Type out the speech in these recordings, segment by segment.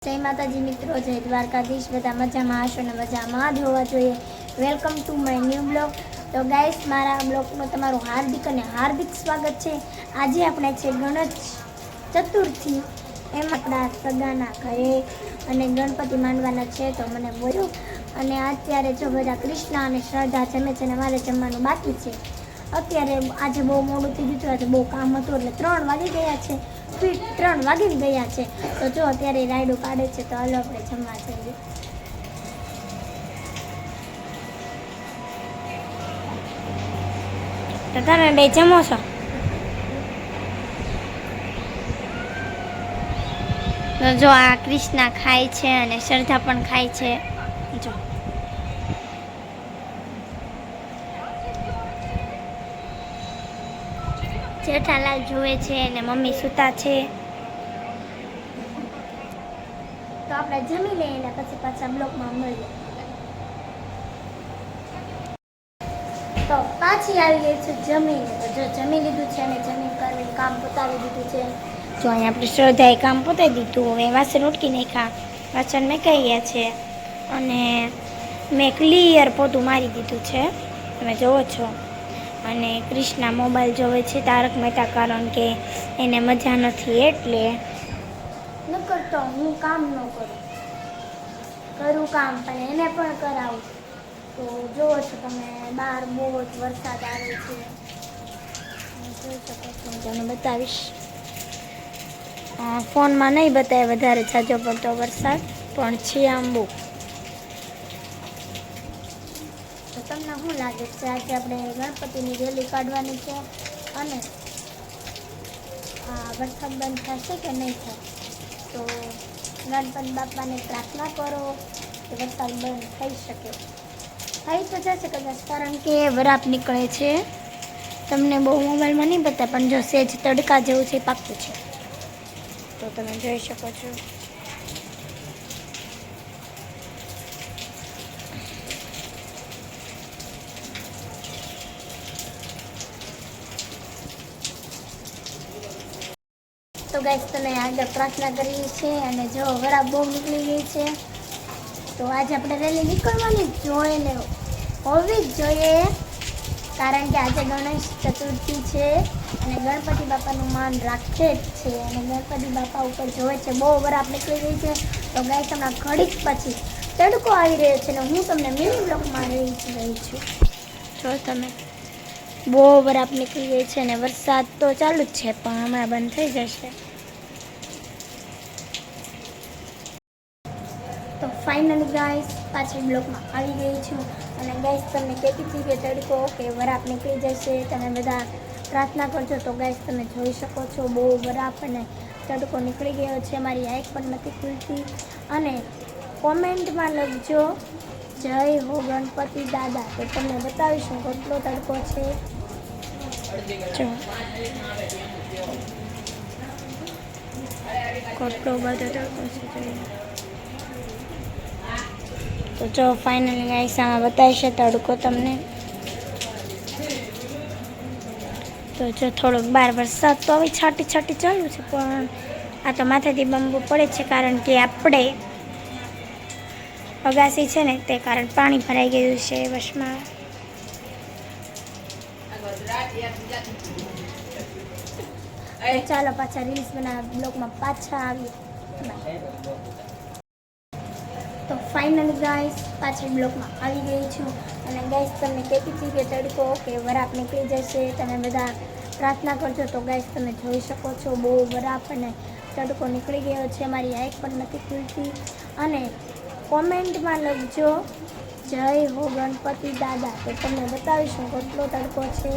જય માતાજી મિત્રો, જય દ્વારકાધીશ। બધા મજામાં હશો ને મજામાં જ હોવા જોઈએ। Welcome to my new blog. તો ગાઈસ, મારા બ્લોગમાં તમારું હાર્દિક અને હાર્દિક સ્વાગત છે। આજે આપણે છે ગણેશ ચતુર્થી। એમ આપણા સગાના ઘરે અને ગણપતિ માંડવાના છે, તો મને બોલ્યો અને અત્યારે જો બધા કૃષ્ણ અને શ્રદ્ધા જમે છે ને મારે જમવાનું બાકી છે। અત્યારે આજે બહુ મોડું થઈ ગયું, આજે બહુ કામ હતું એટલે 3 વાગી ગયા છે। 3 વાગી ગયા છે તો જો અત્યારે રાયડું પાડે છે, તો હાલો આપણે જમવા જઈએ। તો તમે બે જમો છો? તો જો આ કૃષ્ણા ખાય છે અને શ્રદ્ધા પણ ખાય છે। જો જેઠાલાલ જુએ છે અને મમ્મી સૂતા છે। તો આપણે જમી લઈએ અને પછી પાછા બ્લોકમાં મળીએ। તો પાછી આવી ગઈ છે જમીને। તો જો જમી લીધું છે અને જમીન કરીને કામ પતાવી દીધું છે। જો અહીંયા આપણે શ્રદ્ધાએ કામ પતાવી દીધું। હવે વાસણ ઉટકી નાખ્યા, વાસણ મેં કહી ગયા છે અને મેં ક્લિયર પોતું મારી દીધું છે, તમે જોવો છો। અને કૃષ્ણા મોબાઈલ જોવે છે તારક મહેતા, કારણ કે એને મજા નથી એટલે ન કરતો। હું કામ ન કરું કામ પણ એને પણ કરાવું। તો જોવો છો તમે, બહાર બહુ જ વરસાદ આવે છે, જોઈ શકો છો। હું તમને બતાવીશ, ફોનમાં નહીં બતાવે વધારે ઝાઝો પડતો વરસાદ, પણ છે આમ બહુ। તો તમને શું લાગે છે, આજે આપણે ગણપતિની રેલી કાઢવાની છે અને વરસાદ બંધ થશે કે નહીં થાય? તો ગણપતિ બાપાને પ્રાર્થના કરો કે વરસાદ બંધ થઈ શકે। થઈ તો જશે કદાચ, કારણ કે વરાપ નીકળે છે। તમને બહુ મોબાઈલમાં નહીં બતાવે, પણ જો સેજ તડકા જેવું છે પાક્કું છે, તો તમે જોઈ શકો છો। તો ગાઈસ, તમે આગળ પ્રાર્થના કરી છે અને જો વરાપ બહુ નીકળી ગઈ છે, તો આજે આપણે રેલી નીકળવાની જ જોઈએ ને હોવી જ જોઈએ, કારણ કે આજે ગણેશ ચતુર્થી છે અને ગણપતિ બાપાનું માન રાખે જ છે અને ગણપતિ બાપા ઉપર જોવે છે બહુ વરાપ નીકળી ગઈ છે। તો ગાઈસ, હમણાં ઘડીક પછી તડકો આવી રહ્યો છે ને હું તમને મિની બ્લોગમાં રહી છું। જો તમે, બહુ વરાપ નીકળી ગઈ છે અને વરસાદ તો ચાલુ જ છે, પણ હમણાં બંધ થઈ જશે। તો ફાઇનલી ગાઈસ, પાછી બ્લોકમાં આવી ગઈ છું અને ગાઈસ તમને કહેતી હતી કે તડકો કે વરાપ નીકળી જશે, તમે બધા પ્રાર્થના કરજો। તો ગાઈસ, તમે જોઈ શકો છો બહુ વરાપ અને તડકો નીકળી ગયો છે, મારી આંખ પણ નથી ખુલતી। અને કોમેન્ટમાં લખજો જય હો ગણપતિ દાદા, તો તમને બતાવીશું કેટલો તડકો છે। કેટલો બધો તડકો છે। તો જો ફાઇનલી ગાઈસ, આમાં બતાવીશે તડકો તમને। તો જો થોડોક બહાર વરસાદ તો હવે છાંટી છાંટી ચાલુ છે, પણ આ તો માથેથી બમ્બુ પડે છે, કારણ કે આપણે અગાસી છે ને તે કારણ પાણી ભરાઈ ગયું છે વશમાં। ચાલો પાછા રીલ્સ બનાવવા બ્લોગમાં પાછા આવીએ। તો ફાઇનલી ગાઈસ, પાછી બ્લોકમાં આવી ગઈ છું અને ગાઈસ તમને કહેતી હતી કે તડકો કે વરાપ નીકળી જશે, તમે બધા પ્રાર્થના કરજો। તો ગાઈસ, તમે જોઈ શકો છો બહુ વરાપ અને તડકો નીકળી ગયો છે, મારી આંખ પણ નથી ખુલતી। અને કોમેન્ટમાં લખજો જય હો ગણપતિ દાદા, તો તમને બતાવીશું કેટલો તડકો છે।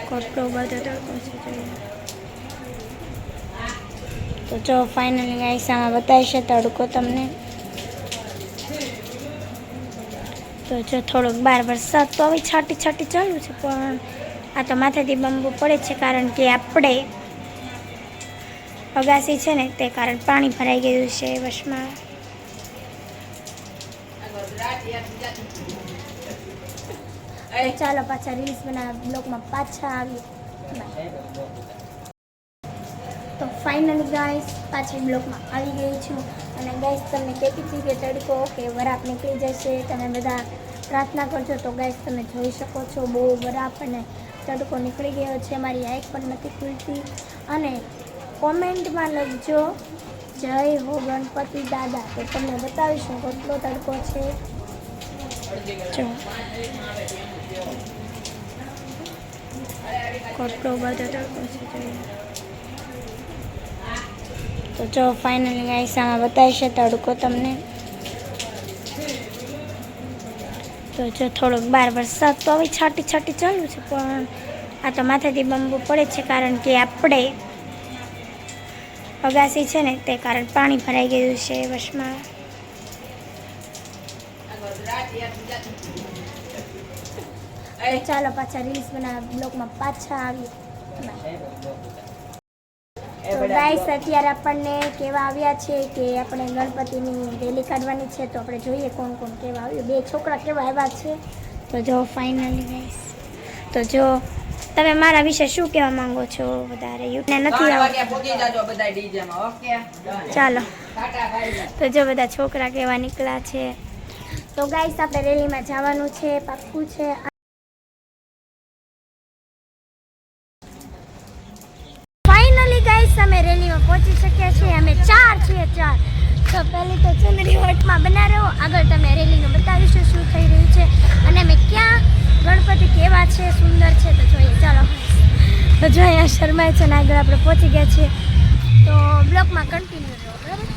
કેટલો બધો તડકો છે। તો જો ફાઇનલી ગાઈસ, આમાં બતાવીશે તડકો તમને। તો જો થોડોક બહાર વરસાદ તો હવે છાંટી છાંટી ચાલુ છે, પણ આ તો માથેથી બમ્બુ પડે છે, કારણ કે આપણે અગાસી છે ને તે કારણ પાણી ભરાઈ ગયું છે વશમાં। ચાલો પાછા રીલ્સ બનાવવા બ્લોગમાં પાછા આવીએ। ફાઇનલી ગાઈસ પાછી બ્લોકમાં આવી ગઈ છું અને ગાઈસ તમને કહેતી હતી કે તડકો કે વરાપ નીકળી જશે, તમે બધા પ્રાર્થના કરજો. તો ગાઈસ તમે જોઈ શકો છો બહુ વરાપ અને તડકો નીકળી ગયો છે. મારી આંખ પણ નથી ખુલતી. અને કોમેન્ટમાં લખજો જય હો ગણપતિ દાદા, તો તમને બતાવીશું કેટલો તડકો છે. જો કેટલો બધો તડકો છે. તો જો ફાઇનલી ગાઈસ આમાં બતાવીશે તડકો તમને. તો જો થોડોક બાર વરસાદ તો હવે છાંટી છાંટી ચાલુ છે, પણ આ તો માથેથી બમવું પડે છે કારણ કે આપણે અગાસી છે ને તે કારણ પાણી ભરાઈ ગયું છે વર્ષમાં. ચાલો પાછા રીલ્સ બનાવવા બ્લોગમાં પાછા આવી. તો ગાઈસ અત્યારે આપણને કેવા આવ્યા છે કે આપણે ગણપતિની રેલી કાઢવાની છે, તો આપણે જોઈએ કોણ કોણ કેવા આવ્યું. 2 છોકરા કેવા આવ્યા છે. તો જો ફાઇનલી ગાઈસ, તો જો તમે મારા વિશે શું કહેવા માંગો છો? વધારે યુટ્યુબ નથી આવતું. ચાલો તો જો બધા છોકરા કેવા નીકળ્યા છે. તો ગાઈસ આપણે રેલીમાં જવાનું છે, પાક્કું છે. ફાઇનલી ગાઈસ અમે રેલીમાં પહોંચી શક્યા છીએ. અમે 4 છીએ 4. તો પહેલી તો ચંદડી વટમાં બના રહો, આગળ તમે રેલીનું બતાવીશું શું થઈ રહ્યું છે અને અમે ક્યાં ગણપતિ કેવા છે, સુંદર છે. તો જોઈએ ચાલો. તો જો અહીંયા શર્માય છે ને આગળ આપણે પહોંચી ગયા છીએ. તો બ્લોકમાં કન્ટિન્યુ રહો, બરાબર.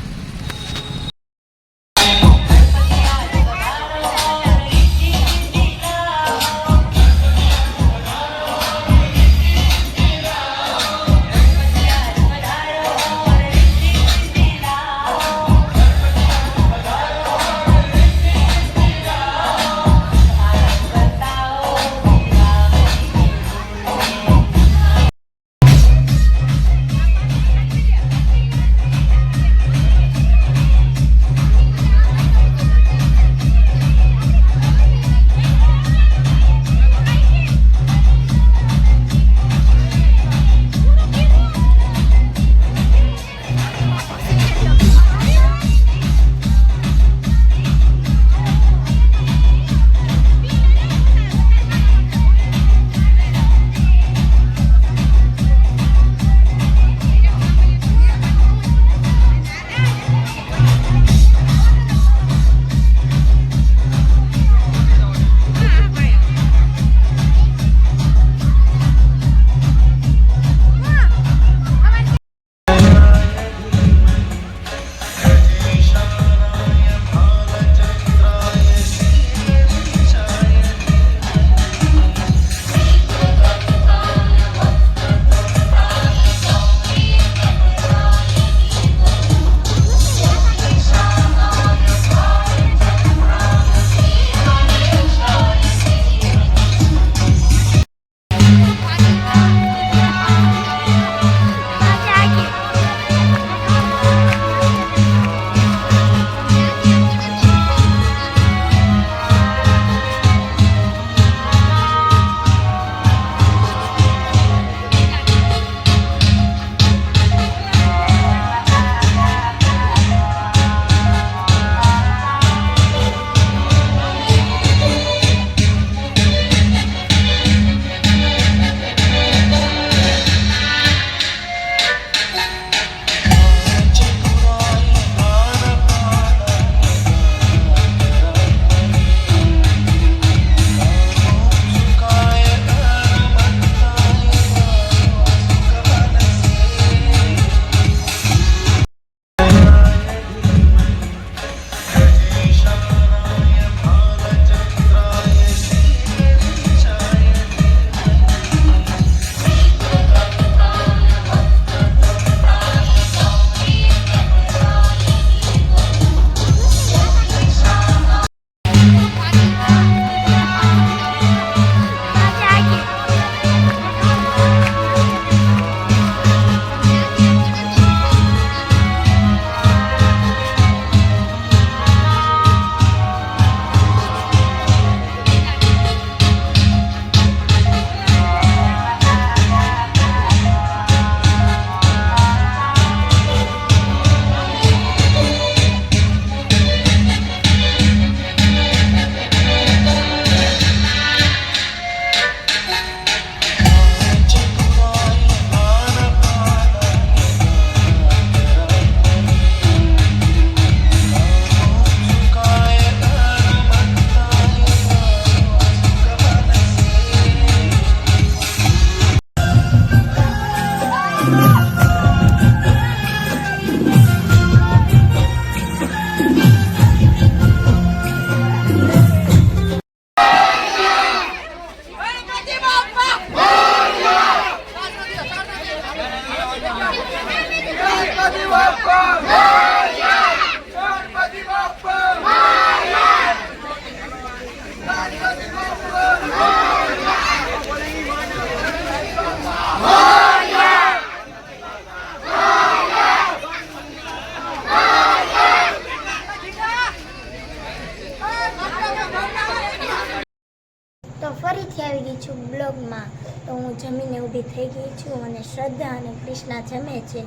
તો ફરીથી આવી ગઈ છું બ્લોગમાં. તો હું જમીને ઊભી થઈ ગઈ છું અને શ્રદ્ધા અને કૃષ્ણા જમે છે.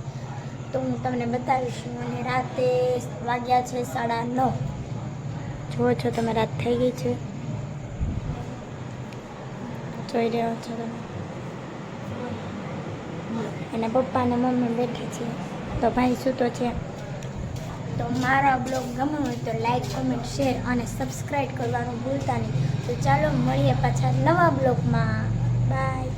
તો હું તમને બતાવીશું. અને રાતે વાગ્યા છે 9:30. જુઓ છો તમે, રાત થઈ ગઈ છે, જોઈ રહ્યો છો તમે. અને પપ્પા અને મમ્મી બેઠી છે. તો ભાઈ સૂતો છે. તો મારા બ્લોગ ગમે હોય તો લાઈક, કમેન્ટ, શેર અને સબસ્ક્રાઈબ કરવાનું ભૂલતા નહીં. તો ચાલો મળીએ પાછા નવા બ્લોગમાં. બાય.